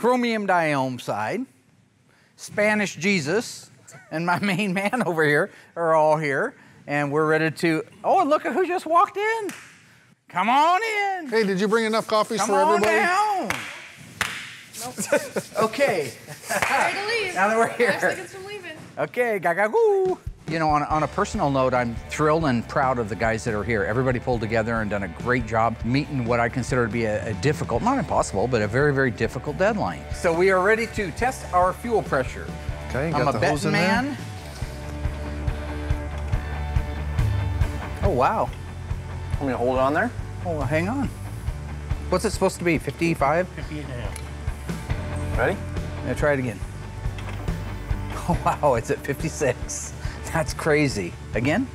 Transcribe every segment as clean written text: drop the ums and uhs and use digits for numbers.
chromium diome side, Spanish Jesus, and my main man over here are all here. And we're ready to, oh, look at who just walked in. Come on in. Hey, did you bring enough coffees Come for everybody? Down. Nope. Okay. Ready to leave. Now that we're here. 5 seconds from leaving. Okay, gaga-goo. You know, on a personal note, I'm thrilled and proud of the guys that are here. Everybody pulled together and done a great job meeting what I consider to be a difficult, not impossible, but a very, very difficult deadline. So we are ready to test our fuel pressure. Okay, I'm got a the hose betting in man. there. Oh, wow. Want me to hold it on there? Oh, well, hang on. What's it supposed to be, 55? 58.5. Ready? Yeah, try it again. Oh, wow, it's at 56. That's crazy. Again?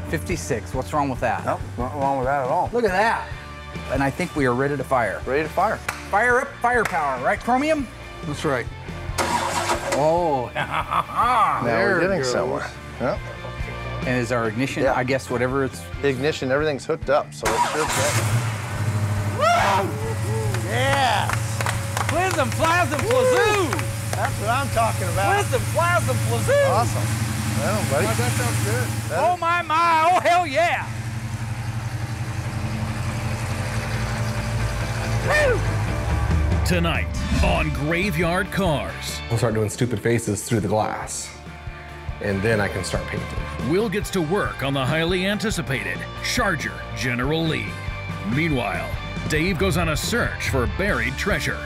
56, what's wrong with that? Nope, not wrong with that at all. Look at that. And I think we are ready to fire. Ready to fire. Fire up firepower, right, Chromium? That's right. Oh, Now There we're it getting goes. somewhere. Yep. and is our ignition, Yeah. I guess, whatever it's... The ignition, everything's hooked up, so it should go. Yes! Plism, plasm, plazoo! That's what I'm talking about. Plism, plasm, plazoo! Awesome. Well, buddy. Oh, that sounds good. Oh, my, oh, hell yeah! Woo! Tonight on Graveyard Carz, I'll start doing stupid faces through the glass, and then I can start painting. Will gets to work on the highly anticipated Charger General Lee. Meanwhile, Dave goes on a search for buried treasure.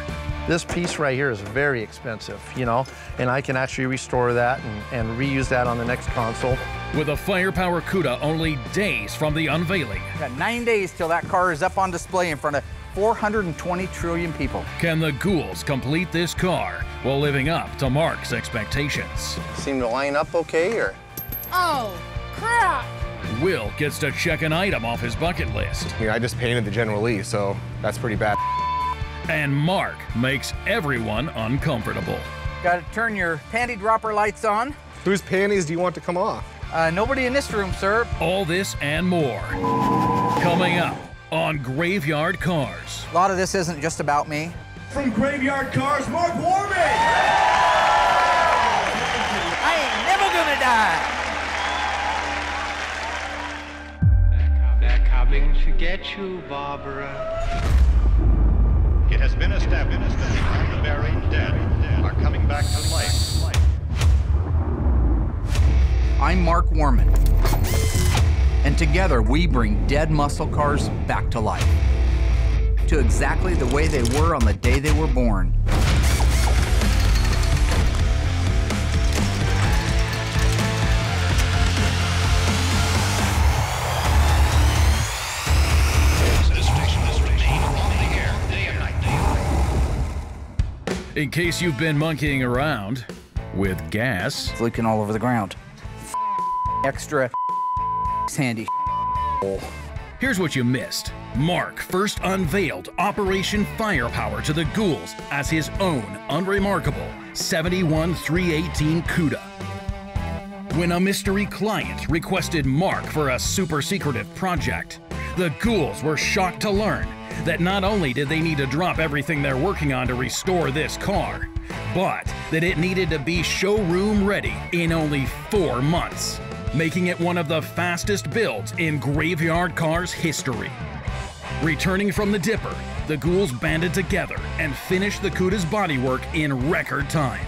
This piece right here is very expensive, you know, and I can actually restore that and reuse that on the next console. With a firepower Cuda only days from the unveiling, Got 9 days till that car is up on display in front of 420 trillion people. can the ghouls complete this car while living up to Mark's expectations? Seem to line up okay, or? Oh, crap. Will gets to check an item off his bucket list, I mean, I just painted the General Lee, so that's pretty bad. and Mark makes everyone uncomfortable. Got to turn your panty dropper lights on. Whose panties do you want to come off? Nobody in this room, sir. All this and more coming up on Graveyard Carz. A lot of this isn't just about me. From Graveyard Carz, Mark Warman! I ain't never gonna die. They're coming to get you, Barbara. It has been established that the buried dead are coming back to life. I'm Mark Warman, and together we bring dead muscle cars back to life, to exactly the way they were on the day they were born. In case you've been monkeying around with gas, It's leaking all over the ground. Extra handy. here's what you missed. Mark first unveiled Operation Firepower to the ghouls as his own unremarkable 71318 Cuda. When a mystery client requested Mark for a super secretive project, the ghouls were shocked to learn that not only did they need to drop everything they're working on to restore this car, but that it needed to be showroom ready in only 4 months, making it one of the fastest builds in Graveyard Carz history. Returning from the Dipper, the ghouls banded together and finished the Cuda's bodywork in record time.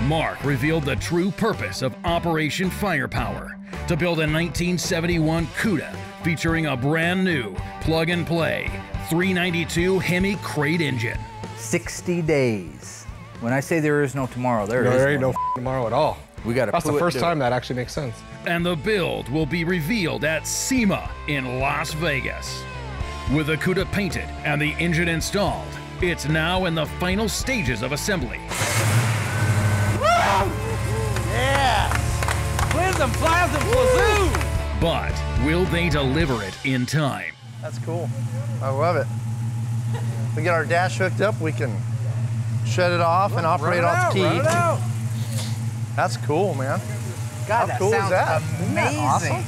Mark revealed the true purpose of Operation Firepower, to build a 1971 Cuda featuring a brand new plug-and-play 392 Hemi crate engine. 60 days. When I say there is no tomorrow, there Ain't no tomorrow at all. We gotta That's the put- first do time that actually makes sense. And the build will be revealed at Sema in Las Vegas. With the Cuda painted and the engine installed, it's now in the final stages of assembly. Yeah! Plism, plasm, plazoo! But will they deliver it in time? That's cool. I love it. We get our dash hooked up, we can shut it off and operate off key. Run it out. That's cool, man. God, How that cool is sounds that? Isn't that amazing. awesome?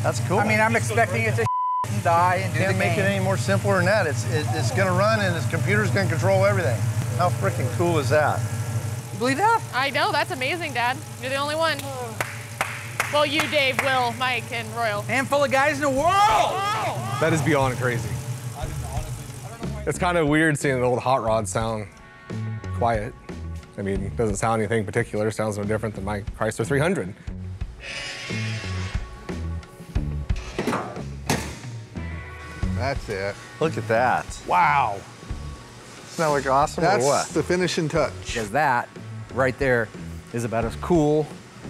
That's cool. I mean, I'm expecting it to die into the Can't make it game. any more simpler than that. It's gonna run and its computer's gonna control everything. How freaking cool is that? You believe that? I know, that's amazing, Dad. You're the only one. Well, you, Dave, Will, Mike, and Royal. Handful of guys in the world! That is beyond crazy. It's kind of weird seeing an old hot rod sound quiet. I mean, it doesn't sound anything particular. It sounds no different than my Chrysler 300. That's it. Look at that. Wow. Doesn't that look awesome That's or what? the finishing touch. Because that right there is about as cool,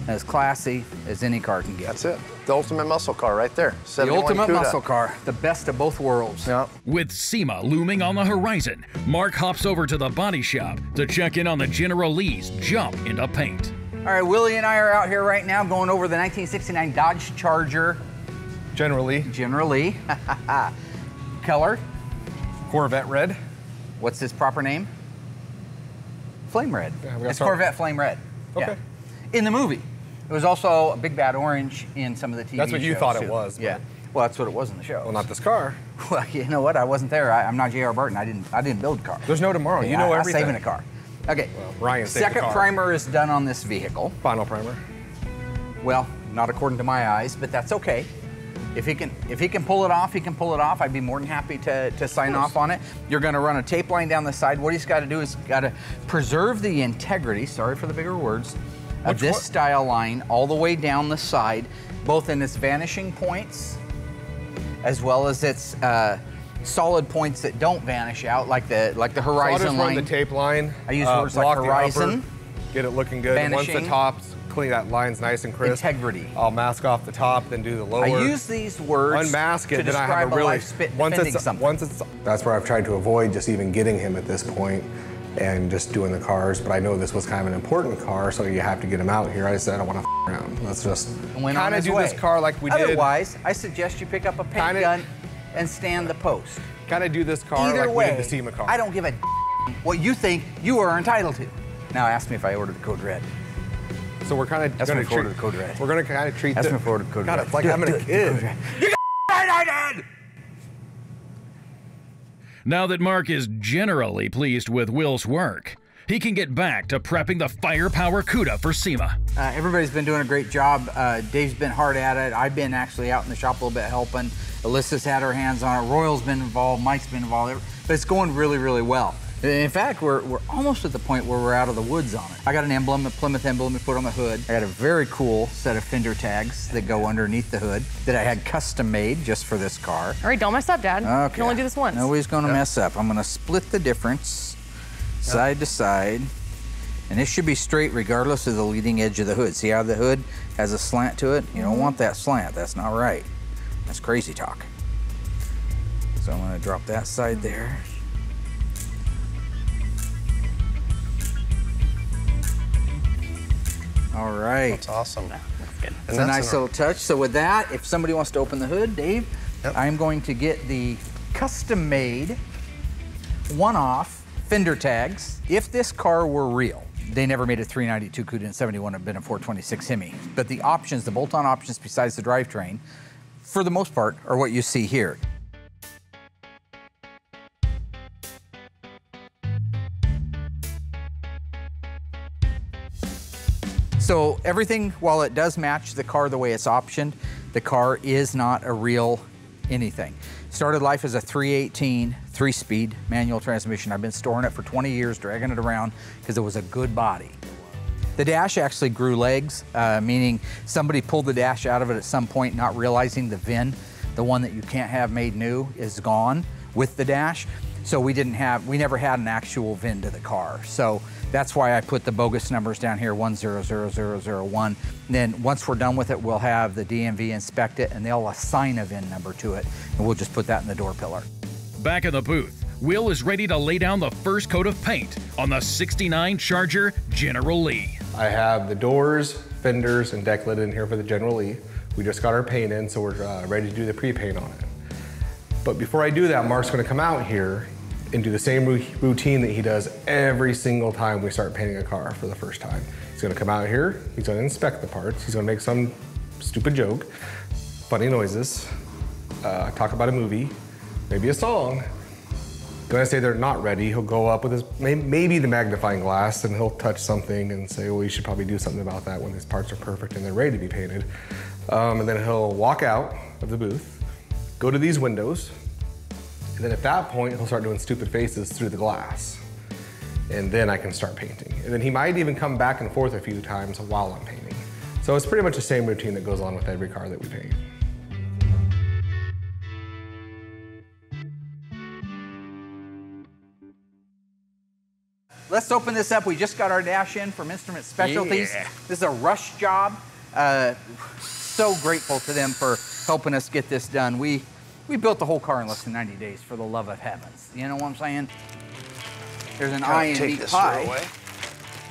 as classy as any car can get. That's it. The ultimate muscle car right there. The 71 ultimate Cuda. muscle car, the best of both worlds. Yeah. With Sema looming on the horizon, Mark hops over to the body shop to check in on the General Lee's jump into paint. All right, Willie and I are out here right now going over the 1969 Dodge Charger Generally, General Lee. Color, Corvette red. what's his proper name? Flame Red. Yeah, we got It's some- Corvette Flame Red. Okay. Yeah. In the movie. It was also a big bad orange in some of the TV shows. That's what you thought it too. was, but- Yeah. Well, that's what it was in the show. Well, not this car. Well, you know what? I wasn't there. I'm not J.R. Barton. I didn't build cars. There's no tomorrow. You know I'm everything. saving a car. Okay. Well, Ryan saved the Second car. primer is done on this vehicle. Final primer. Well, not according to my eyes, but that's okay. If he can pull it off, he can pull it off. I'd be more than happy to sign off on it. You're going to run a tape line down the side. What he's got to do is got to preserve the integrity. Sorry for the bigger words. Of this style line all the way down the side, both in its vanishing points, as well as its solid points that don't vanish out, like the So I'll horizon just line. run the tape line. I use words like block the horizon, upper, get it looking good. Once vanishing, the top's clean, that line's nice and crisp. integrity. I'll mask off the top, then do the lower. I use these words unmask it, to then I describe have a really life defending something. That's where I've tried to avoid just even getting him at this point and just doing the cars, but I know this was kind of an important car, so you have to get him out here. I said I don't want to around. Let's just kind of do this car like we did. Otherwise, I suggest you pick up a paint gun and stand the post. Kind of do this car Either like way, we did the Sema car. I don't give a what you think you are entitled to. Now ask me if I ordered the code red. So we're kind of That's going me to forward to the code red. We're going to kind of treat That's me forward to the code God, red. it's like Do it, having do a it, do kid. the code red. You got right, I did! Now that Mark is generally pleased with Will's work, he can get back to prepping the firepower Cuda for Sema. Everybody's been doing a great job. Dave's been hard at it. I've been actually out in the shop a little bit helping. Alyssa's had her hands on it. Royal's been involved. Mike's been involved. But it's going really, really well. In fact, we're almost at the point where we're out of the woods on it. I got an emblem, a Plymouth emblem to put on the hood. I got a very cool set of fender tags that go underneath the hood that I had custom made just for this car. All right, don't mess up, Dad. Okay. You can only do this once. Nobody's gonna mess up. I'm gonna split the difference side to side. And this should be straight regardless of the leading edge of the hood. See how the hood has a slant to it? You don't want that slant, that's not right. That's crazy talk. So I'm gonna drop that side there. All right. That's awesome. It's a nice little touch. So with that, if somebody wants to open the hood, Dave, I'm going to get the custom-made, one-off fender tags. If this car were real, they never made a 392 Cuda in 71, it'd been a 426 Hemi. But the options, the bolt-on options besides the drivetrain, for the most part, are what you see here. So everything, while it does match the car the way it's optioned, the car is not a real anything. Started life as a 318, 3-speed manual transmission. I've been storing it for 20 years, dragging it around because it was a good body. The dash actually grew legs, meaning somebody pulled the dash out of it at some point, not realizing the VIN, the one that you can't have made new, is gone with the dash. So we never had an actual VIN to the car. So that's why I put the bogus numbers down here, 100001. And then once we're done with it, we'll have the DMV inspect it and they'll assign a VIN number to it. And we'll just put that in the door pillar. Back in the booth, Will is ready to lay down the first coat of paint on the 69 Charger General Lee. I have the doors, fenders, and deck lid in here for the General Lee. We just got our paint in, so we're ready to do the pre-paint on it. But before I do that, Mark's gonna come out here and do the same routine that he does every single time we start painting a car for the first time. He's gonna come out here, he's gonna inspect the parts, he's gonna make some stupid joke, funny noises, talk about a movie, maybe a song. When I say they're not ready, he'll go up with his, maybe the magnifying glass, and he'll touch something and say, well, you should probably do something about that when these parts are perfect and they're ready to be painted. And then he'll walk out of the booth, go to these windows, and then at that point, he'll start doing stupid faces through the glass. And then I can start painting. And then he might even come back and forth a few times while I'm painting. So it's pretty much the same routine that goes on with every car that we paint. Let's open this up. We just got our dash in from Instrument Specialties. Yeah. This is a rush job. So grateful to them for helping us get this done. We built the whole car in less than 90 days, for the love of heavens. You know what I'm saying? There's an eye in meat pie. Away.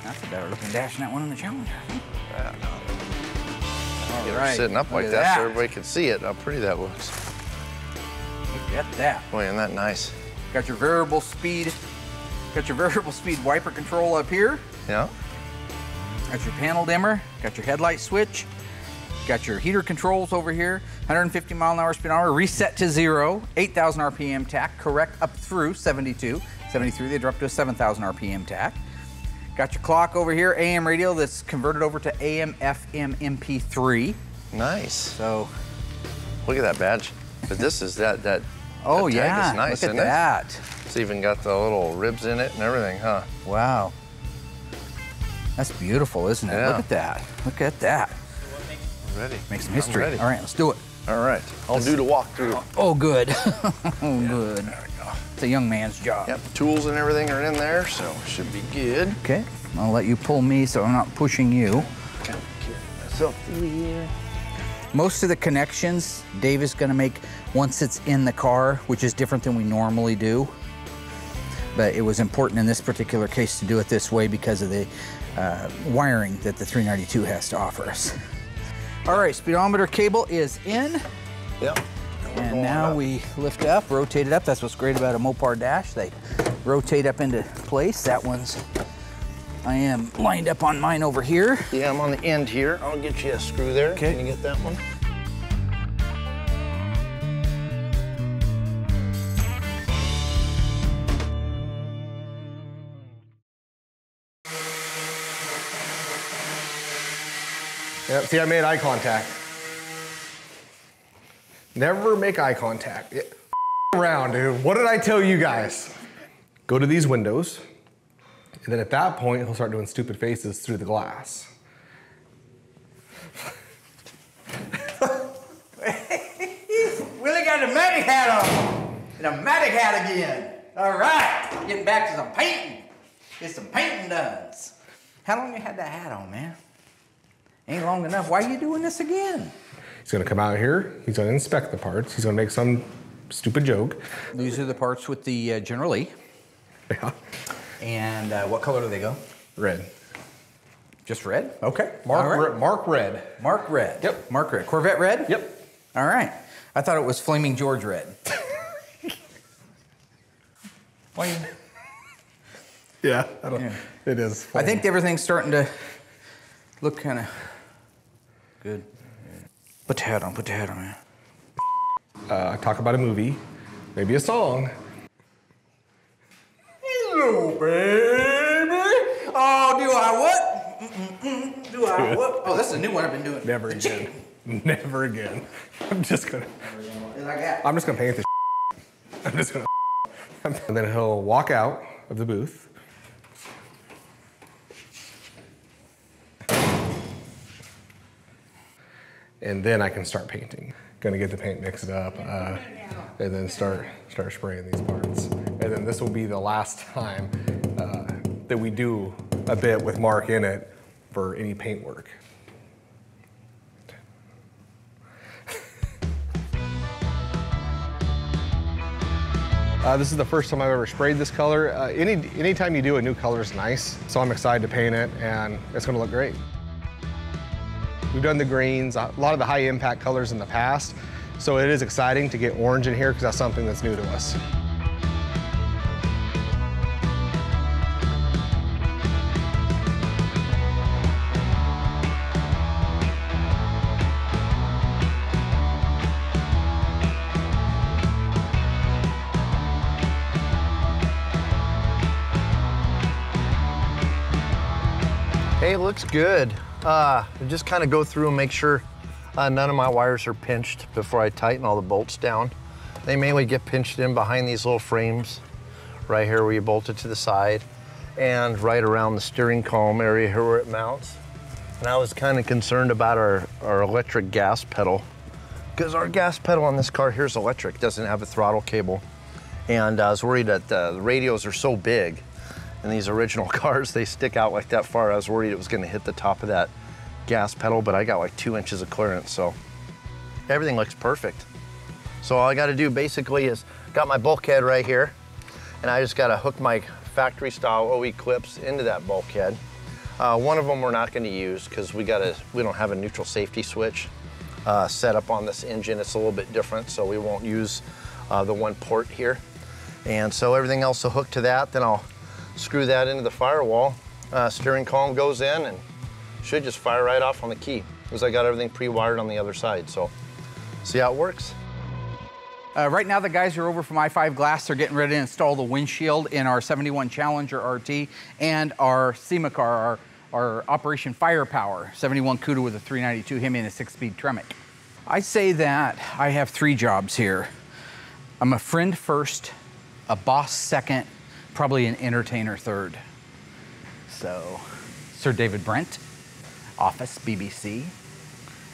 That's a better looking dash than that one in the Challenger. Yeah, no. Get her right. sitting up Look like at that so everybody can see it, how pretty that looks. Look at that. Boy, isn't that nice? Got your variable speed. Got your variable speed wiper control up here. Yeah. Got your panel dimmer. Got your headlight switch. Got your heater controls over here. 150 mile an hour speedometer, reset to 0. 8,000 RPM tach, correct up through 72. 73, they dropped to a 7,000 RPM tach. Got your clock over here, AM radio that's converted over to AM, FM, MP3. Nice. So, look at that badge. But this is that oh that tag yeah, is nice, look at isn't that. It? It's even got the little ribs in it and everything, huh? Wow. That's beautiful, isn't it? Yeah. Look at that. Look at that. Ready. Make some history. I'm ready. All right, let's do it. All right. I'll do the walkthrough. Oh, good. Oh, good. There we go. It's a young man's job. Yep, tools and everything are in there, so it should be good. Okay, I'll let you pull me so I'm not pushing you. Kind of carry myself through here. Most of the connections Dave is going to make once it's in the car, which is different than we normally do. But it was important in this particular case to do it this way because of the wiring that the 392 has to offer us. All right, speedometer cable is in. Yep. And now we lift up, rotate it up. That's what's great about a Mopar dash. They rotate up into place. That one's, I am lined up on mine over here. Yeah, I'm on the end here. I'll get you a screw there. Okay. Can you get that one? Yep, see, I made eye contact. Never make eye contact. Yeah. Around, dude. What did I tell you guys? Go to these windows, and then at that point, he'll start doing stupid faces through the glass. Willie got the Matic hat on. The Matic hat again. All right, getting back to some painting. Get some painting done. How long you had that hat on, man? Ain't long enough. Why are you doing this again? He's gonna come out here, he's gonna inspect the parts, he's gonna make some stupid joke. These are the parts with the General Lee. Yeah. And what color do they go? Red. Just red? Okay. Mark, All right. Mark red. Mark red. Yep. Mark red. Corvette red? Yep. All right. I thought it was Flaming George red. Why you... Yeah, I don't, Yeah. It is. I think everything's starting to look kind of good. Put the hat on, man. Talk about a movie, maybe a song. Hello, baby. Oh, do I what? Do I what? Oh, that's a new one I've been doing. Never again. Never again. I'm just gonna paint this. I'm just gonna. And then he'll walk out of the booth. And then I can start painting. Gonna get the paint mixed up, and then start spraying these parts. And then this will be the last time that we do a bit with Mark in it for any paint work. This is the first time I've ever sprayed this color. Anytime you do a new color is nice, so I'm excited to paint it, and it's gonna look great. We've done the greens, a lot of the high impact colors in the past, so it is exciting to get orange in here because that's something that's new to us. Hey, it looks good. Just kind of go through and make sure none of my wires are pinched before I tighten all the bolts down. They mainly get pinched in behind these little frames right here where you bolt it to the side and right around the steering column area here where it mounts. And I was kind of concerned about our electric gas pedal because our gas pedal on this car here is electric, doesn't have a throttle cable. And I was worried that the radios are so big in these original cars, they stick out like that far. I was worried it was gonna hit the top of that gas pedal, but I got like 2 inches of clearance, so everything looks perfect. So all I gotta do basically is, got my bulkhead right here, and I just gotta hook my factory style OE clips into that bulkhead. One of them we're not gonna use because we don't have a neutral safety switch set up on this engine. It's a little bit different, so we won't use the one port here. And so everything else will hook to that, then I'll screw that into the firewall. Steering column goes in and should just fire right off on the key because I got everything pre-wired on the other side. So see how it works. Right now the guys are over from I-5 Glass. They're getting ready to install the windshield in our 71 Challenger RT and our Sema car, our Operation Firepower 71 Cuda with a 392 Hemi and a 6-speed Tremec. I say that I have 3 jobs here. I'm a friend first, a boss second, probably an entertainer third. So, Sir David Brent, Office, BBC,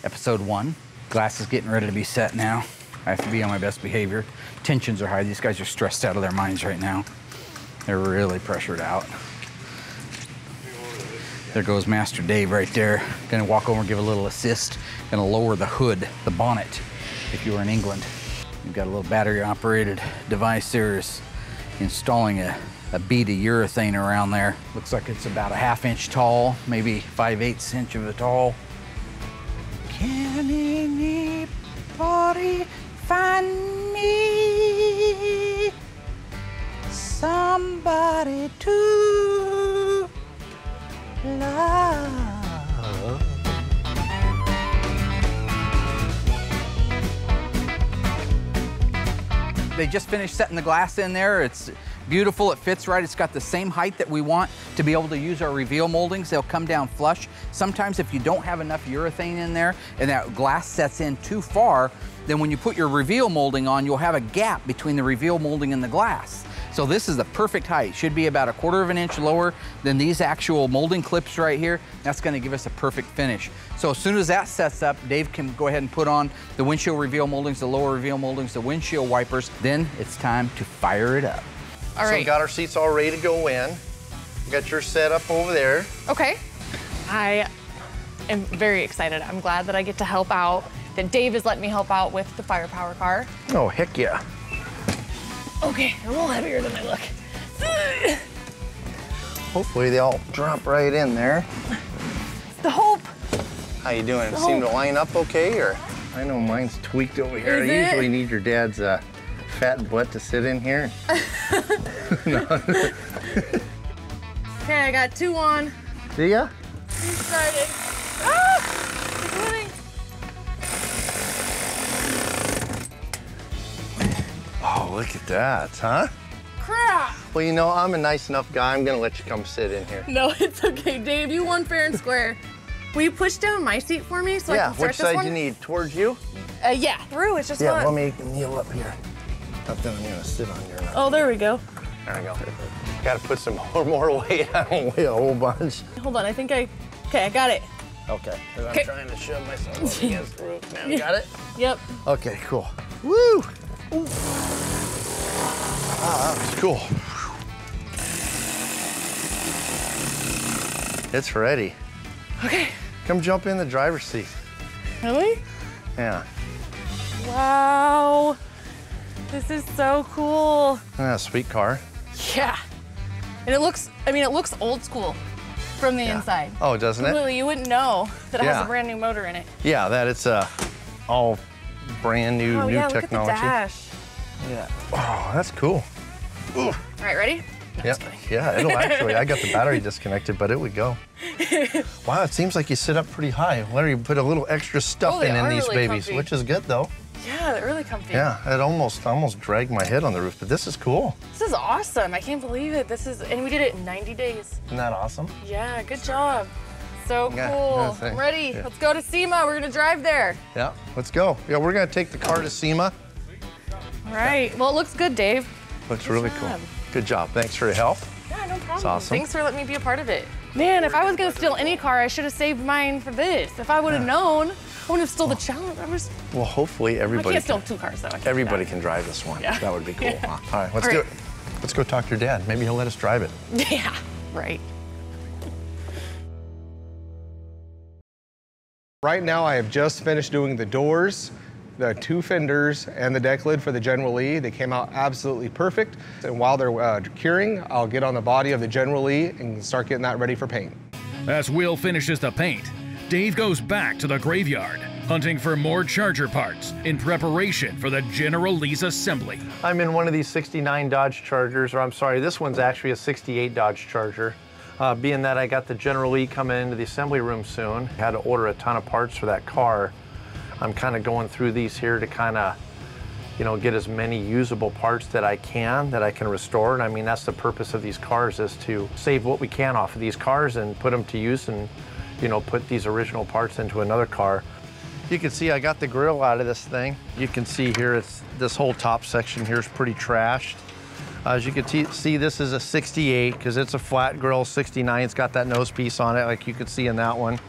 episode 1. Glass is getting ready to be set now. I have to be on my best behavior. Tensions are high. These guys are stressed out of their minds right now. They're really pressured out. There goes Master Dave right there. Gonna walk over and give a little assist. Gonna lower the hood, the bonnet, if you were in England. You've got a little battery operated device there is installing a bead of urethane around there. Looks like it's about a 1/2 inch tall, maybe 5/8 inch of a tall. Can anybody find me somebody to love? They just finished setting the glass in there. It's beautiful, it fits right. It's got the same height that we want to be able to use our reveal moldings. They'll come down flush. Sometimes if you don't have enough urethane in there and that glass sets in too far, then when you put your reveal molding on, you'll have a gap between the reveal molding and the glass. So this is the perfect height. Should be about 1/4 inch lower than these actual molding clips right here. That's gonna give us a perfect finish. So as soon as that sets up, Dave can go ahead and put on the windshield reveal moldings, the lower reveal moldings, the windshield wipers. Then it's time to fire it up. All So right. we got our seats all ready to go in. You got your setup over there. Okay. I am very excited. I'm glad that I get to help out, that Dave is letting me help out with the Firepower car. Oh, heck yeah. Okay, they're a little heavier than they look. Hopefully they all drop right in there. The hope. How you doing? Seem to line up okay, or? I know mine's tweaked over here. Is I it? usually need your dad's fat butt to sit in here. Okay, I got 2 on. Do ya? We started. Ah! It's moving. Oh, look at that, huh? Crap. Well, you know, I'm a nice enough guy. I'm gonna let you come sit in here. No, it's okay, Dave. You won fair and square. Will you push down my seat for me so I can start which this side one? you need? Towards you? Yeah, through. It's just Yeah, fun. let me kneel up here. Not that I'm gonna sit on your lap. Oh, there we go. There we go. Gotta put some more weight. I don't weigh a whole bunch. Hold on, okay, I got it. Okay. 'Cause I'm Okay. trying to shove myself up against the roof. Now, you got it? Yep. Okay, cool. Woo! Ooh. Ah, that was cool. It's ready. Okay. Come jump in the driver's seat. Really? Yeah. Wow. This is so cool. Ah, sweet car. Yeah. And it looks old school from the inside. Oh, doesn't it? Completely, you wouldn't know that it has Yeah. a brand new motor in it. Yeah, that it's all brand new, Oh new yeah, technology. look at the dash. Yeah. Oh, that's cool. Ooh. All right, ready? Yeah, yeah, it'll actually, I got the battery disconnected, but it would go. Wow, it seems like you sit up pretty high. Larry put a little extra stuff they in are these really babies, comfy. which is good though. Yeah, they're really comfy. Yeah, it almost dragged my head on the roof, but this is cool. This is awesome. I can't believe it. And we did it in 90 days. Isn't that awesome? Yeah, good job. so cool. I'm ready. Yeah. Let's go to Sema. We're gonna drive there. Yeah, let's go. Yeah, we're gonna take the car to Sema. All right. Well, it looks good, Dave. Looks really cool. Good job. Thanks for the help. Yeah, no problem. It's awesome. Thanks for letting me be a part of it. Man, if I was gonna steal any car, I should have saved mine for this. If I would have known, I wouldn't have stole the challenge. Well, hopefully everybody. I can't steal 2 cars though. Everybody can drive this one. Yeah. That would be cool. Yeah. Huh? All right, let's do it. Let's go talk to your dad. Maybe he'll let us drive it. Yeah, right. Right now, I have just finished doing the doors, the 2 fenders, and the deck lid for the General Lee. They came out absolutely perfect. And while they're curing, I'll get on the body of the General Lee and start getting that ready for paint. As Will finishes the paint, Dave goes back to the graveyard, hunting for more Charger parts in preparation for the General Lee's assembly. I'm in one of these 69 Dodge Chargers, or I'm sorry, this one's actually a 68 Dodge Charger. Being that I got the General Lee coming into the assembly room soon, had to order a ton of parts for that car. I'm kind of going through these here to kind of, you know, get as many usable parts that I can restore. And I mean, that's the purpose of these cars, is to save what we can off of these cars and put them to use and, you know, put these original parts into another car. You can see I got the grill out of this thing. You can see here, this whole top section here is pretty trashed. As you can see, this is a 68 because it's a flat grill. 69, it's got that nose piece on it like you could see in that one.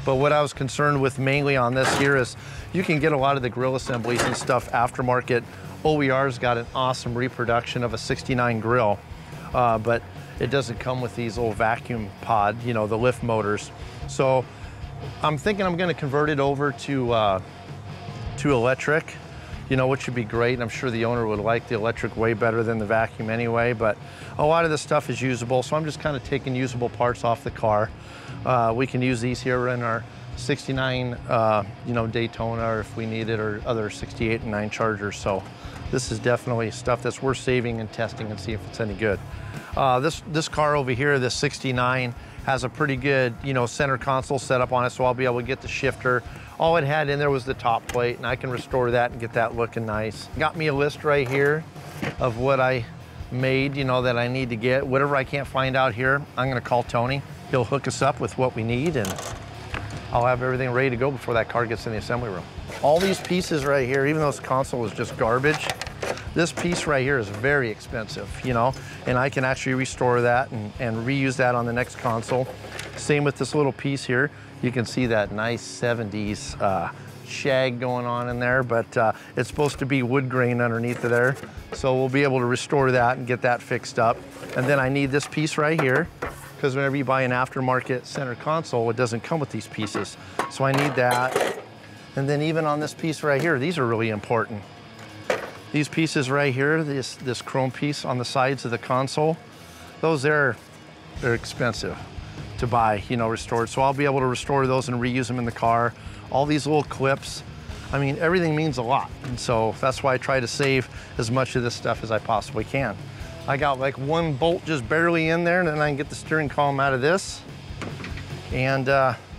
But what I was concerned with mainly on this here is you can get a lot of the grill assemblies and stuff aftermarket. OER's got an awesome reproduction of a 69 grill, but it doesn't come with these old vacuum pod, you know, the lift motors. So I'm thinking I'm gonna convert it over to electric, you know, which would be great. And I'm sure the owner would like the electric way better than the vacuum anyway, but a lot of this stuff is usable. So I'm just kind of taking usable parts off the car. We can use these here in our 69, you know, Daytona, or if we need it, or other 68 and 9 Chargers. So this is definitely stuff that's worth saving and testing and see if it's any good. This car over here, this 69, has a pretty good, you know, center console setup on it, so I'll be able to get the shifter. All it had in there was the top plate, and I can restore that and get that looking nice. Got me a list right here of what I made, you know, that I need to get. Whatever I can't find out here, I'm gonna call Tony. He'll hook us up with what we need, and I'll have everything ready to go before that car gets in the assembly room. All these pieces right here, even though this console is just garbage, this piece right here is very expensive, you know, and I can actually restore that and reuse that on the next console. Same with this little piece here. You can see that nice 70s shag going on in there, but it's supposed to be wood grain underneath of there. So we'll be able to restore that and get that fixed up. And then I need this piece right here, because whenever you buy an aftermarket center console, it doesn't come with these pieces. So I need that. And then even on this piece right here, these are really important. These pieces right here, this chrome piece on the sides of the console, those they're expensive to buy, you know, restored. So I'll be able to restore those and reuse them in the car. All these little clips, I mean, everything means a lot. And so that's why I try to save as much of this stuff as I possibly can. I got like one bolt just barely in there, and then I can get the steering column out of this and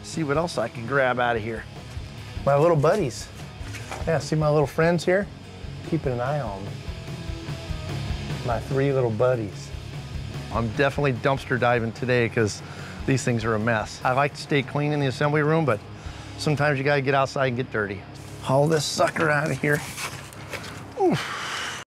see what else I can grab out of here. My little buddies. Yeah, see my little friends here? Keeping an eye on them. My 3 little buddies. I'm definitely dumpster diving today because these things are a mess. I like to stay clean in the assembly room, but sometimes you gotta get outside and get dirty. Haul this sucker out of here. Oof.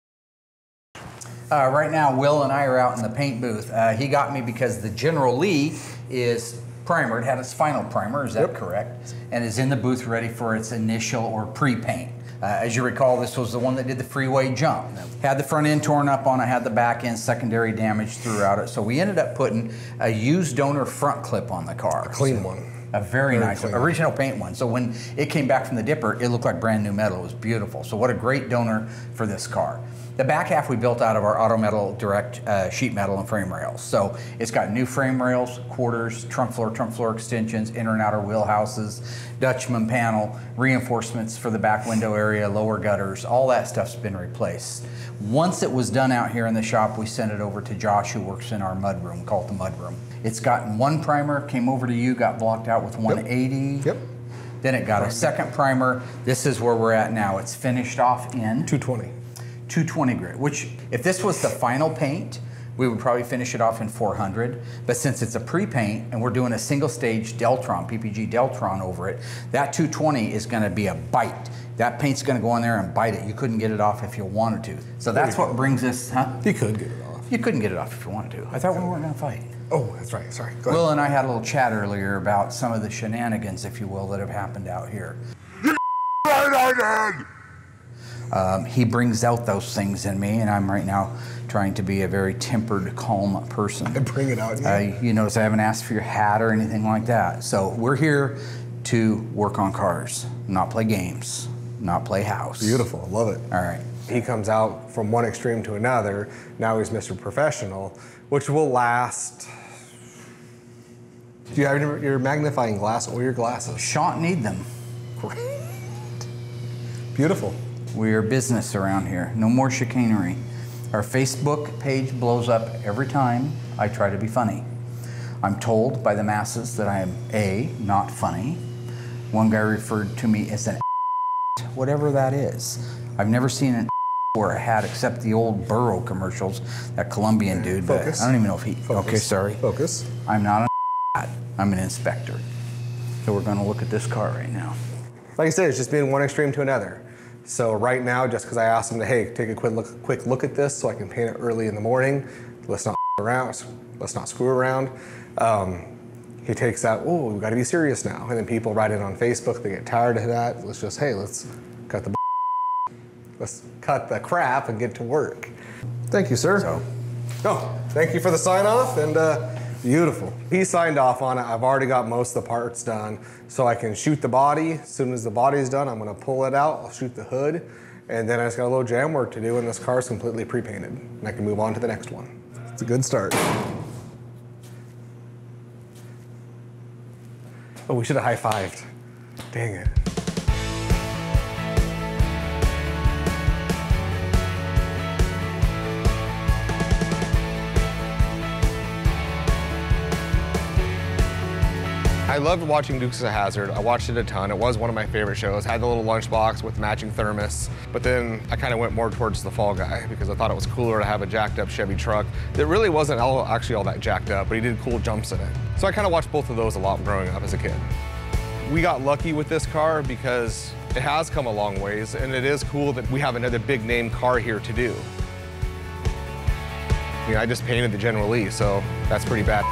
Right now, Will and I are out in the paint booth. He got me because the General Lee is primered, had its final primer, is that correct? And is in the booth ready for its initial or pre-paint. As you recall, this was the one that did the freeway jump. Had the front end torn up on it, had the back end secondary damage throughout it. So we ended up putting a used donor front clip on the car. A clean one. A very nice one, original paint one. So when it came back from the dipper, it looked like brand new metal. It was beautiful. So what a great donor for this car. The back half we built out of our Auto Metal Direct sheet metal and frame rails. So it's got new frame rails, quarters, trunk floor extensions, inner and outer wheel houses, Dutchman panel, reinforcements for the back window area, lower gutters, all that stuff's been replaced. Once it was done out here in the shop, we sent it over to Josh, who works in our mud room, called the mud room. It's gotten one primer, came over to you, got blocked out with 180. Yep. Then it got a second primer. This is where we're at now. It's finished off in 220. 220 grit, which if this was the final paint, we would probably finish it off in 400. But since it's a pre-paint and we're doing a single stage Deltron, PPG Deltron over it, that 220 is gonna be a bite. That paint's gonna go in there and bite it. You couldn't get it off if you wanted to. So that's what brings us, huh? You could get it off. You couldn't get it off if you wanted to. I thought we weren't gonna fight. Oh, that's right, sorry. Go ahead. Will and I had a little chat earlier about some of the shenanigans, if you will, that have happened out here. He brings out those things in me, and I'm right now trying to be a very tempered, calm person. I bring it out in you. You notice I haven't asked for your hat or anything like that. So we're here to work on cars, not play games, not play house. Beautiful, I love it. All right. He comes out from one extreme to another. Now he's Mr. Professional, which will last. Do you have your magnifying glass or your glasses? Shan't need them. Great. Beautiful. We're business around here. No more chicanery. Our Facebook page blows up every time I try to be funny. I'm told by the masses that I am A, not funny. One guy referred to me as an whatever that is. I've never seen an wear a hat except the old Burrow commercials, that Colombian dude. Focus. But I don't even know if he, Focus. okay, sorry. Focus. I'm not a hat, I'm an inspector. So we're gonna look at this car right now. Like I said, it's just been one extreme to another. So right now, just because I asked him to, hey, take a quick look at this so I can paint it early in the morning, let's not around, let's not screw around. He takes that, oh, we've got to be serious now. And then people write it on Facebook, they get tired of that. Let's just, hey, let's cut the crap and get to work. Thank you, sir. So. Oh, thank you for the sign off, and beautiful. He signed off on it. I've already got most of the parts done, so I can shoot the body. As soon as the body's done, I'm gonna pull it out, I'll shoot the hood, and then I just got a little jam work to do, and this car's completely pre-painted, and I can move on to the next one. It's a good start. Oh, we should have high-fived. Dang it. I loved watching Dukes of Hazzard. I watched it a ton. It was one of my favorite shows. Had the little lunchbox with matching thermos. But then I kind of went more towards the Fall Guy because I thought it was cooler to have a jacked up Chevy truck that really wasn't actually all that jacked up, but he did cool jumps in it. So I kind of watched both of those a lot growing up as a kid. We got lucky with this car because it has come a long ways, and it is cool that we have another big name car here to do. I mean, I just painted the General Lee, so that's pretty bad.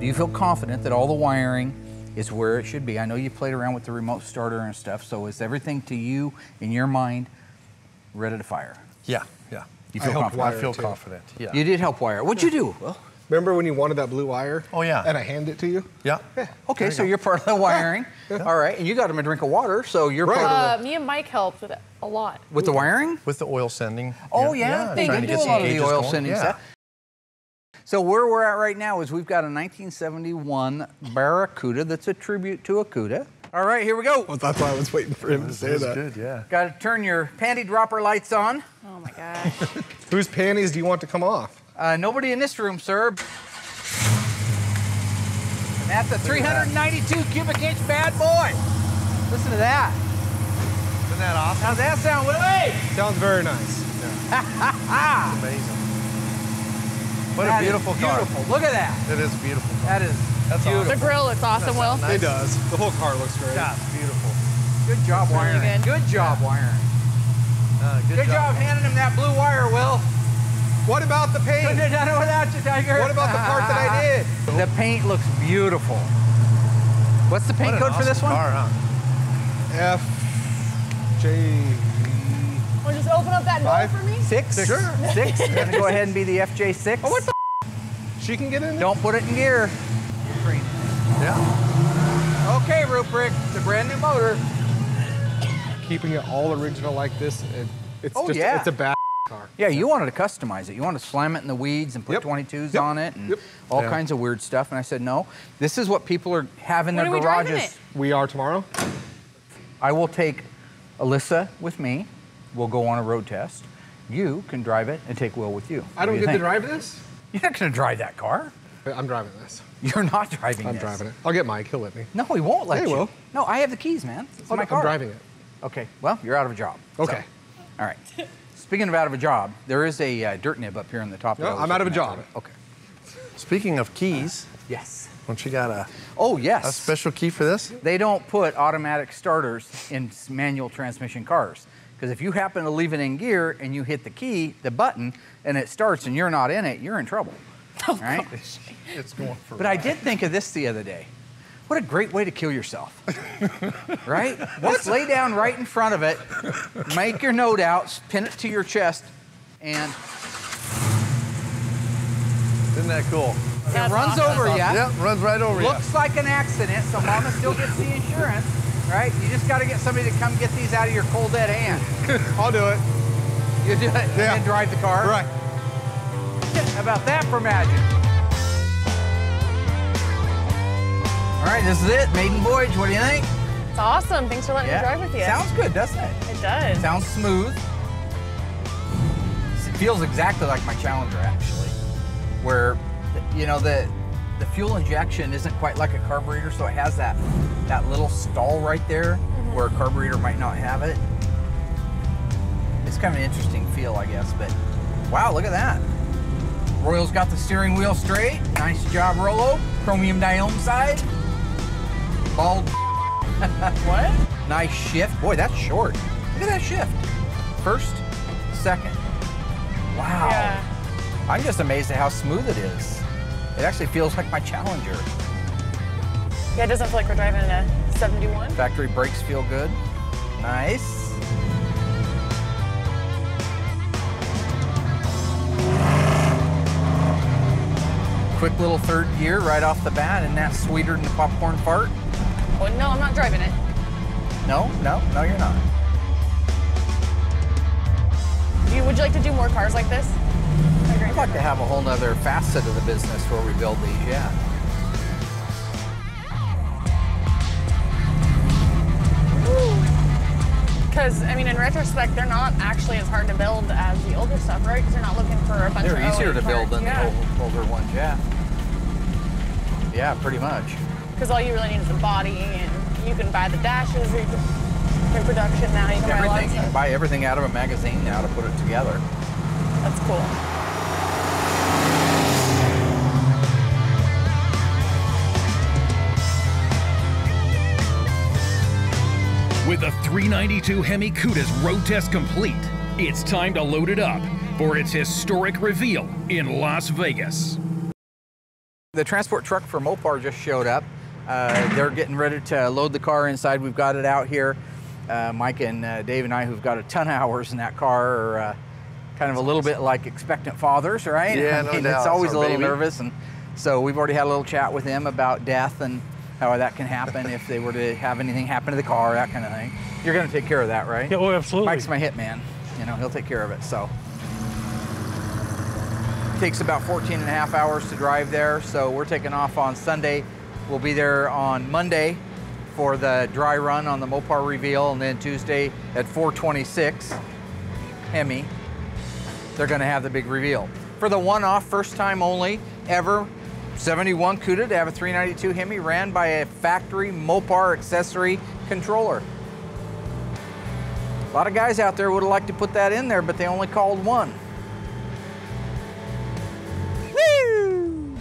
Do you feel confident that all the wiring is where it should be? I know you played around with the remote starter and stuff, so is everything to you, in your mind, ready to fire? Yeah, yeah. You feel confident? I feel confident, yeah. You did help wire. What'd you do? Well, remember when you wanted that blue wire? Oh, yeah. And I handed it to you? Yeah. okay, so you're part of the wiring. All right, and you got him a drink of water, so you're part of the... Me and Mike helped with it a lot. With the wiring? With the oil sending. Oh, yeah. They trying do to a get lot some of the gauges oil going. sending Yeah. stuff. So where we're at right now is we've got a 1971 Barracuda that's a tribute to a Cuda. All right, here we go. Well, that's why I was waiting for him to say that. Good, yeah. Got to turn your panty dropper lights on. Oh my gosh. Whose panties do you want to come off? Nobody in this room, sir. And that's a 392 cubic inch bad boy. Listen to that. Isn't that awesome? How's that sound, Willie? Sounds very nice. Amazing. What That a is beautiful car. Beautiful. Look at that. It is a beautiful car. That is beautiful. The grill looks awesome, Will. Nice. It does. The whole car looks great. Yeah, it's beautiful. Good job Really wiring. good. Good job wiring. Good job handing him that blue wire, Will. What about the paint? Couldn't have done it without you, Tiger. What about the part that I did? The paint looks beautiful. What's the paint code for this one? Car, huh? FJ. Want to just open up that door for me? 6? Sure. 6? Gonna go ahead and be the FJ6. Oh, what the She can get in there? Don't put it in gear. Yeah. Okay, Rupert, it's a brand new motor. Keeping it all original like this, it's Oh, just yeah. it's a bad car. Yeah, you wanted to customize it. You wanted to slam it in the weeds and put Yep. 22s Yep. on it and Yep. all Yeah. kinds of weird stuff. And I said, no, this is what people are having When their are we driving garages. it? We are tomorrow? I will take Allysa with me. We'll go on a road test. You can drive it and take Will with you. I don't What do you get to think? drive this? You're not going to drive that car. I'm driving this. You're not driving I'm this. driving it. I'll get Mike, he'll let me. No, he won't let Yeah, he you. will. No, I have the keys, man. It's my I'm car. driving it. Okay, well, you're out of a job. Okay. So, all right. Speaking of out of a job, there is a dirt nib up here in the top. No, I'm out of a job. Okay. Speaking of keys, Yes. don't you got a Oh, yes. a special key for this? They don't put automatic starters in manual transmission cars. Because if you happen to leave it in gear and you hit the key, the button, and it starts and you're not in it, you're in trouble. Oh, right? It's going for. But I did think of this the other day. What a great way to kill yourself, right? Just lay down right in front of it, make your note out, pin it to your chest, and Isn't that cool? it runs over you. Yep, runs right over you. Looks like an accident, so mama still gets the insurance, right? You just got to get somebody to come get these out of your cold dead hand. I'll do it. You do it and then drive the car. Right. How about that for magic? All right, this is it. Maiden voyage. What do you think? It's awesome. Thanks for letting me drive with you. Sounds good, doesn't it? It does. Sounds smooth. It feels exactly like my Challenger, actually, where, you know, the fuel injection isn't quite like a carburetor, so it has that little stall right there where a carburetor might not have it. It's kind of an interesting feel, I guess, but wow, look at that. Royal's got the steering wheel straight. Nice job, Rolo. Chromium diome side. Bald. What? Nice shift. Boy, that's short. Look at that shift. First, second. Wow. Yeah. I'm just amazed at how smooth it is. It actually feels like my Challenger. Yeah, it doesn't feel like we're driving a 71. Factory brakes feel good. Nice. Quick little third gear right off the bat, and that's sweeter than the popcorn fart. Well, no, I'm not driving it. No, you're not. Would you like to do more cars like this? I'd like to have a whole nother facet of the business where we build these, yeah. Because, I mean, in retrospect, they're not actually as hard to build as the older stuff, right? Because they're not looking for a bunch of They're easier to build parts. than the older ones, yeah. Yeah, pretty much. Because all you really need is the body, and you can buy the dashes, or you can, in production now, you can buy a lot of Everything, you stuff. can buy everything out of a magazine now to put it together. That's cool. With the 392 Hemi Cuda's road test complete, it's time to load it up for its historic reveal in Las Vegas. The transport truck for Mopar just showed up. They're getting ready to load the car inside. We've got it out here. Mike and Dave and I, who've got a ton of hours in that car, are kind of a little bit like expectant fathers, right? Yeah, no doubt. It's always It's a our little baby. nervous, and so we've already had a little chat with them about death and how that can happen if they were to have anything happen to the car, that kind of thing. You're going to take care of that, right? Yeah, oh, absolutely. Mike's my hitman. You know, he'll take care of it. So takes about 14 and a half hours to drive there. So we're taking off on Sunday. We'll be there on Monday for the dry run on the Mopar reveal, and then Tuesday at 426 Hemi, they're going to have the big reveal. For the one-off, first time only ever 71 Cuda to have a 392 Hemi ran by a factory Mopar accessory controller. A lot of guys out there would have liked to put that in there, but they only called one. Woo!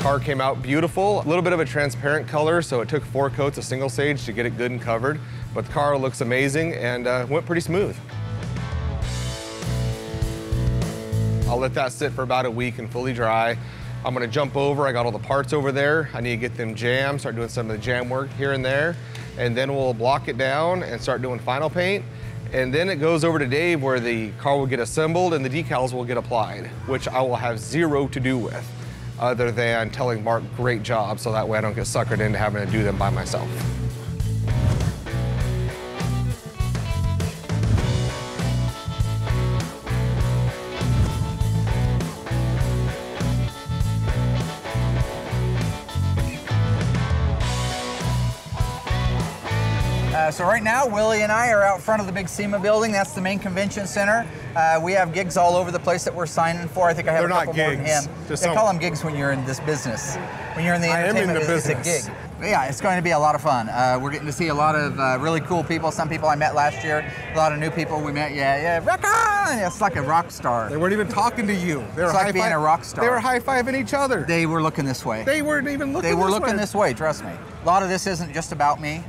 Car came out beautiful, a little bit of a transparent color, so it took 4 coats of single sage to get it good and covered. But the car looks amazing and went pretty smooth. I'll let that sit for about a week and fully dry. I'm gonna jump over, I got all the parts over there. I need to get them jammed, start doing some of the jam work here and there. And then we'll block it down and start doing final paint. And then it goes over to Dave where the car will get assembled and the decals will get applied, which I will have zero to do with, other than telling Mark, great job, so that way I don't get suckered into having to do them by myself. So right now, Willie and I are out front of the big SEMA building. That's the main convention center. We have gigs all over the place that we're signing for. I think I have a couple more than him. They call them gigs when you're in this business. When you're in the entertainment business, it's a gig. But yeah, it's going to be a lot of fun. We're getting to see a lot of really cool people. Some people I met last year, a lot of new people we met. Yeah, rock on! It's like a rock star. They weren't even talking to you. It's like being a rock star. They were high-fiving each other. They were looking this way. They weren't even looking this way. They were looking this way, trust me. A lot of this isn't just about me.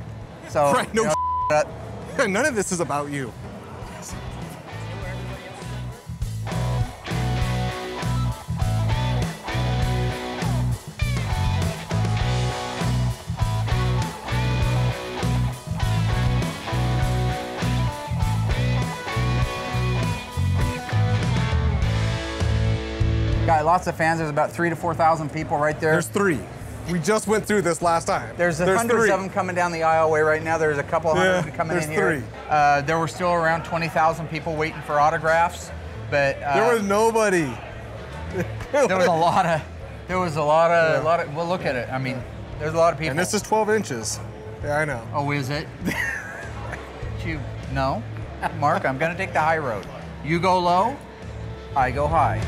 So, right, no none of this is about you. Got lots of fans. There's about 3,000 to 4,000 people right there. There's 3. We just went through this last time. There's hundreds of them coming down the aisleway right now. There's a couple hundred coming in here. There were still around 20,000 people waiting for autographs, but there was nobody. There was a lot of. Well, look at it. I mean, there's a lot of people. And this is 12 inches. Yeah, I know. Oh, is it? No, Mark. I'm gonna take the high road. You go low, I go high.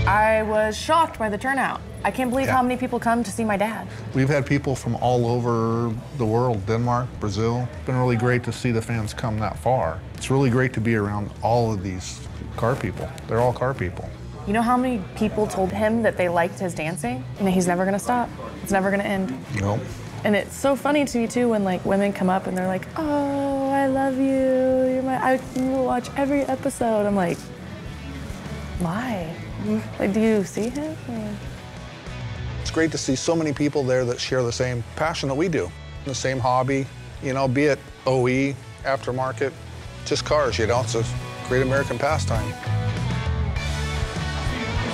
I was shocked by the turnout. I can't believe how many people come to see my dad. We've had people from all over the world, Denmark, Brazil. It's been really great to see the fans come that far. It's really great to be around all of these car people. They're all car people. You know how many people told him that they liked his dancing and that he's never gonna stop? It's never gonna end. Nope. And it's so funny to me too when like women come up and they're like, oh, I love you. I will watch every episode. I'm like, why? Like, do you see him? It's great to see so many people there that share the same passion that we do, the same hobby, you know, be it OE, aftermarket, just cars, you know, it's a great American pastime.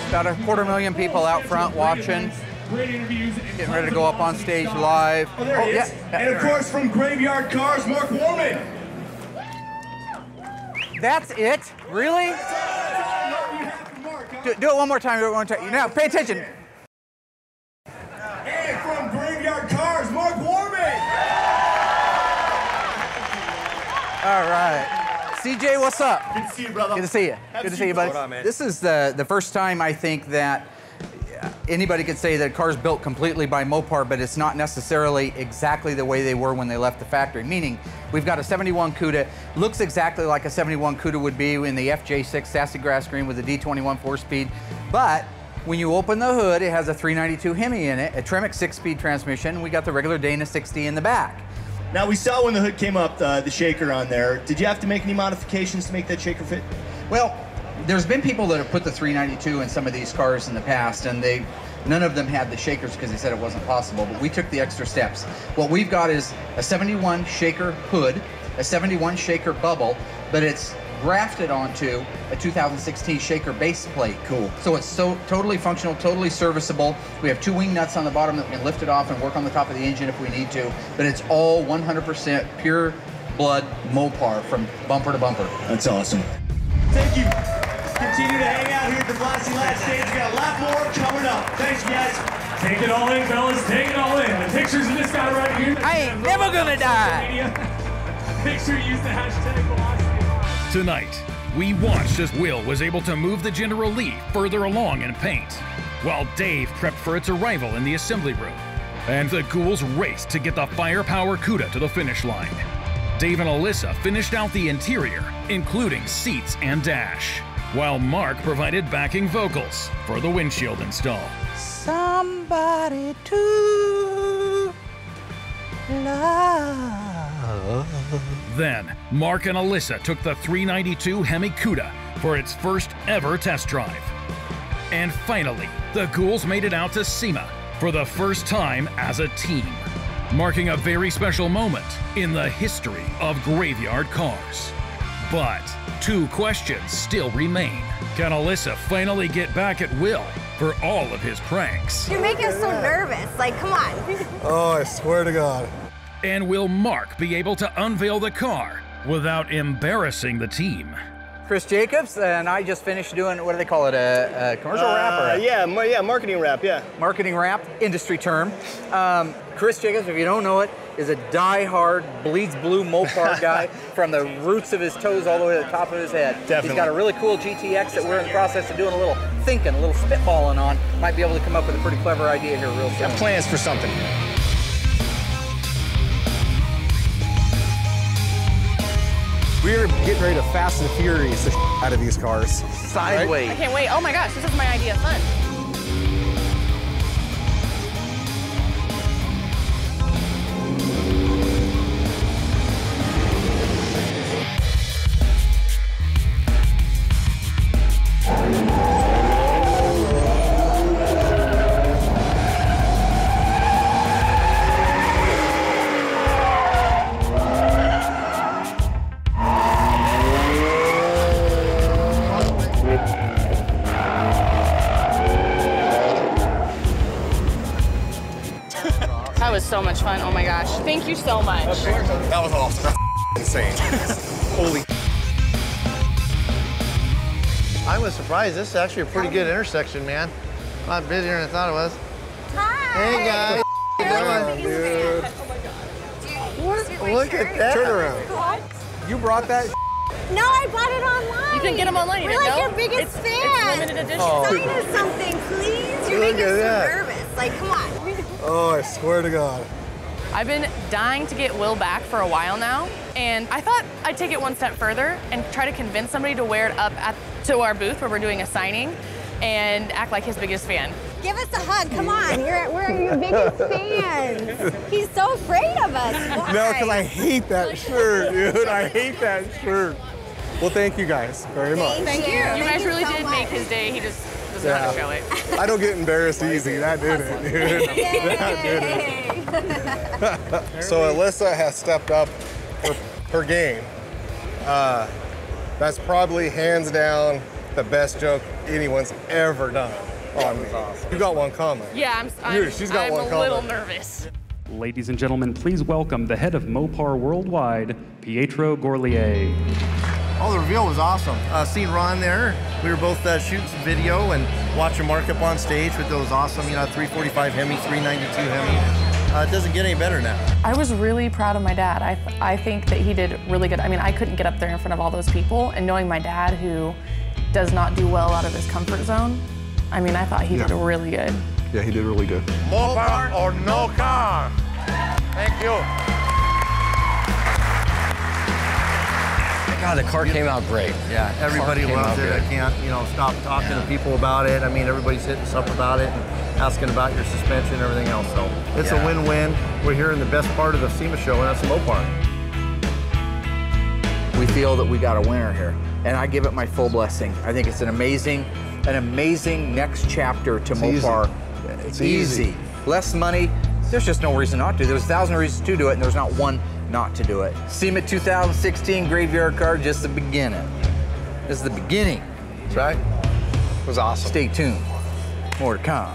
About 250,000 people out front watching, getting ready to go up on stage live. Oh, there he is. And of course, from Graveyard Carz, Mark Warman. That's it? Really? Do it one more time. Do it one more time. Now, pay attention. And from Graveyard Carz, Mark Warman. All right. CJ, what's up? Good to see you, brother. Good to see you. Good to see you, buddy. Hold on, man. This is the first time I think that anybody could say that car's built completely by Mopar, but it's not necessarily exactly the way they were when they left the factory. Meaning, we've got a 71 Cuda, looks exactly like a 71 Cuda would be in the FJ6 sassy grass green with a D21 4-speed, but when you open the hood, it has a 392 Hemi in it, a Tremec 6-speed transmission, and we got the regular Dana 60 in the back. Now, we saw when the hood came up, the shaker on there. Did you have to make any modifications to make that shaker fit? Well, there's been people that have put the 392 in some of these cars in the past, and none of them had the shakers because they said it wasn't possible, but we took the extra steps. What we've got is a 71 shaker hood, a 71 shaker bubble, but it's grafted onto a 2016 shaker base plate. Cool. So it's so totally functional, totally serviceable. We have 2 wing nuts on the bottom that we can lift it off and work on the top of the engine if we need to, but it's all 100% pure blood Mopar from bumper to bumper. That's awesome. Thank you. Continue to hang out here at the Blasty Last Stage. We got a lot more coming up. Thanks, guys. Take it all in, fellas. Take it all in. The pictures of this guy right here. I ain't never gonna die. Make sure you use the hashtag Velocity. Tonight, we watched as Will was able to move the General Lee further along in paint, while Dave prepped for its arrival in the assembly room, and the ghouls raced to get the firepower Cuda to the finish line. Dave and Allysa finished out the interior, including seats and dash, while Mark provided backing vocals for the windshield install. Somebody to love. Then, Mark and Allysa took the 392 Hemi Cuda for its first ever test drive. And finally, the ghouls made it out to SEMA for the first time as a team, marking a very special moment in the history of graveyard cars. But 2 questions still remain. Can Allysa finally get back at Will? for all of his pranks. You make us so nervous. Like, come on. Oh, I swear to God. And will Mark be able to unveil the car without embarrassing the team? Chris Jacobs and I just finished doing, what do they call it, a commercial wrap? Or yeah, marketing wrap, yeah. Marketing wrap, industry term. Chris Jacobs, if you don't know it, is a die-hard, bleeds blue Mopar guy from the roots of his toes all the way to the top of his head. Definitely. He's got a really cool GTX that we're in the process of doing a little thinking, a little spitballing on. Might be able to come up with a pretty clever idea here real soon. Got plans for something. We're getting ready to Fast and Furious the out of these cars. Sideways. I can't wait. Oh my gosh, this is my idea of fun. That was so much fun. Oh my gosh. Thank you so much. That was awesome. That's insane. Holy. I was surprised. This is actually a pretty good intersection, man. A lot busier than I thought it was. Hi. Hey, guys. How you dude. doing? Look at that. Turn around. You brought that? No, I bought it online. You can get them online. You We're didn't like know? your biggest It's fans. limited edition. Sign us something, please. You're Look making at us so that. nervous. Like, come on. Oh, I swear to God. I've been dying to get Will back for a while now, and I thought I'd take it one step further and try to convince somebody to wear it up to our booth where we're doing a signing and act like his biggest fan. Give us a hug. Come on. We're your biggest fans. He's so afraid of us. Why? No, because I hate that shirt, dude. I hate that shirt. Well, thank you guys very much. Thank you. You guys really so did much. make his day. He just doesn't know how to show it. I don't get embarrassed easy. That did it, dude. That did it. So Allysa has stepped up her game. That's probably hands down the best joke anyone's ever done on me. You got one comment. Yeah, She's got I'm one a little comment. nervous. Ladies and gentlemen, please welcome the head of Mopar Worldwide, Pietro Gorlier. Oh, the reveal was awesome. Seeing Ron there, we were both shooting some video and watching Mark up on stage with those awesome, 345 Hemi, 392 Hemi. It doesn't get any better now. I was really proud of my dad. I think that he did really good. I mean, I couldn't get up there in front of all those people, and knowing my dad, who does not do well out of his comfort zone, I mean, I thought he did really good. Yeah, he did really good. Mopar or no car. Thank you. God, the car came out great. Yeah, everybody loved it. I can't, stop talking to people about it. I mean, everybody's hitting us up about it and asking about your suspension and everything else. So it's a win-win. We're here in the best part of the SEMA show, and that's the Mopar. We feel that we got a winner here, and I give it my full blessing. I think it's an amazing next chapter to Mopar. It's easy. Less money. There's just no reason not to. There's 1,000 reasons to do it, and there's not one not to do it. SEMA 2016 Graveyard Car, just the beginning. This is the beginning. That's right. It was awesome. Stay tuned. More to come.